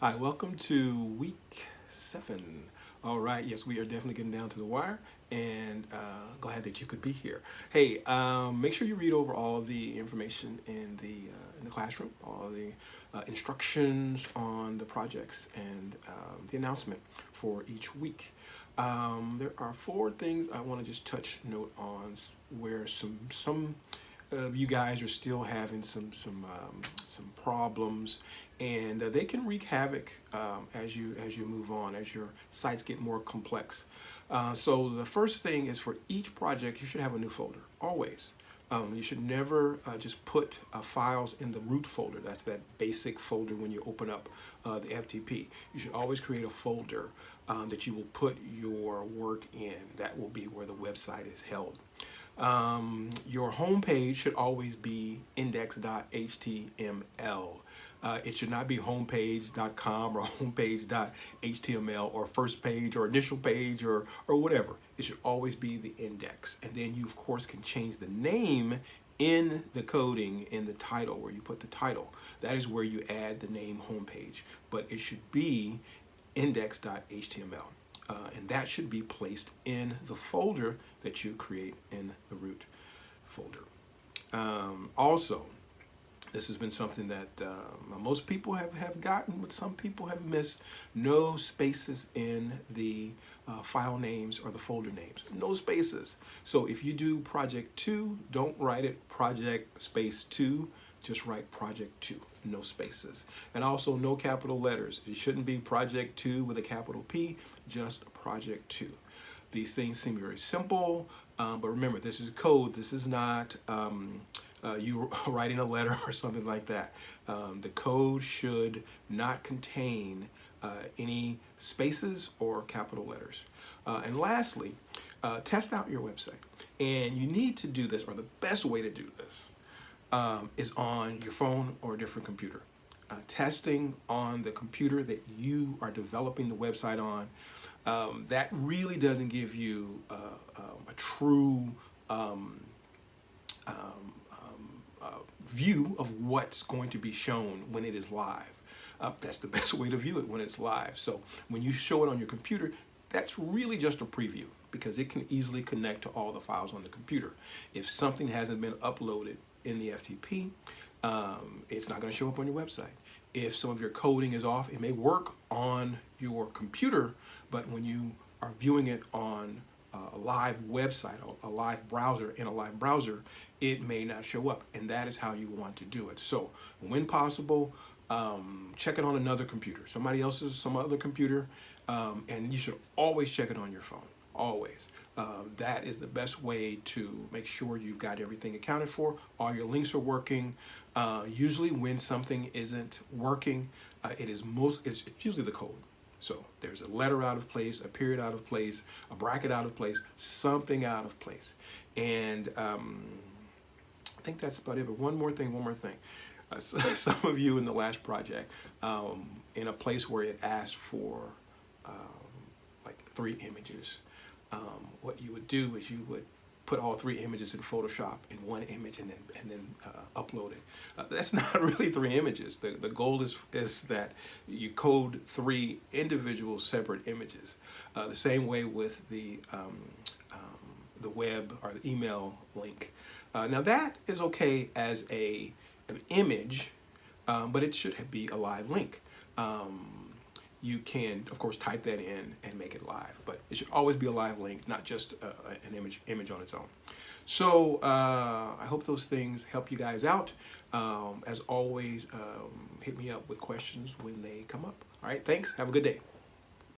Hi, welcome to week 7. All right, yes, we are definitely getting down to the wire, and glad that you could be here. Hey, make sure you read over all the information in the classroom, all the instructions on the projects, and the announcement for each week. There are 4 things I want to just touch note on where some you guys are still having some problems, and they can wreak havoc as you move on, as your sites get more complex. So the first thing is, for each project you should have a new folder always. You should never just put files in the root folder. That's that basic folder when you open up the FTP. You should always create a folder that you will put your work in. That will be where the website is held. Your home page should always be index.html. It should not be homepage.com or homepage.html or first page or initial page or whatever. It should always be the index. And then you, of course, can change the name in the coding, in the title, where you put the title. That is where you add the name homepage. But it should be index.html. And that should be placed in the folder that you create in the root folder. Also, this has been something that most people have gotten, but some people have missed: no spaces in the file names or the folder names. No spaces. So if you do project 2, don't write it project space 2. Just write project 2, no spaces. And also no capital letters. It shouldn't be project 2 with a capital P, just project 2. These things seem very simple, but remember, this is code. This is not you writing a letter or something like that. The code should not contain any spaces or capital letters. And lastly, test out your website. And you need to do this, or the best way to do this is on your phone or a different computer. Testing on the computer that you are developing the website on, that really doesn't give you a true view of what's going to be shown when it is live. That's the best way to view it, when it's live. So when you show it on your computer, that's really just a preview, because it can easily connect to all the files on the computer. If something hasn't been uploaded in the FTP, it's not going to show up on your website. If some of your coding is off, it may work on your computer, but when you are viewing it on a live website, a live browser, in a live browser, it may not show up. And that is how you want to do it. So when possible, check it on another computer, somebody else's, some other computer, and you should always check it on your phone, always. That is the best way to make sure you've got everything accounted for, all your links are working. Usually when something isn't working, it's usually the code. So there's a letter out of place, a period out of place, a bracket out of place, something out of place. And I think that's about it. But one more thing. Some of you in the last project, in a place where it asked for like 3 images, what you would do is you would put all 3 images in Photoshop in one image and then upload it. That's not really 3 images. The goal is that you code 3 individual separate images. The same way with the web or the email link. Now that is okay as an image, but it should be a live link. You can, of course, type that in and make it live, but it should always be a live link, not just an image on its own. So I hope those things help you guys out. As always, hit me up with questions when they come up. All right, thanks. Have a good day.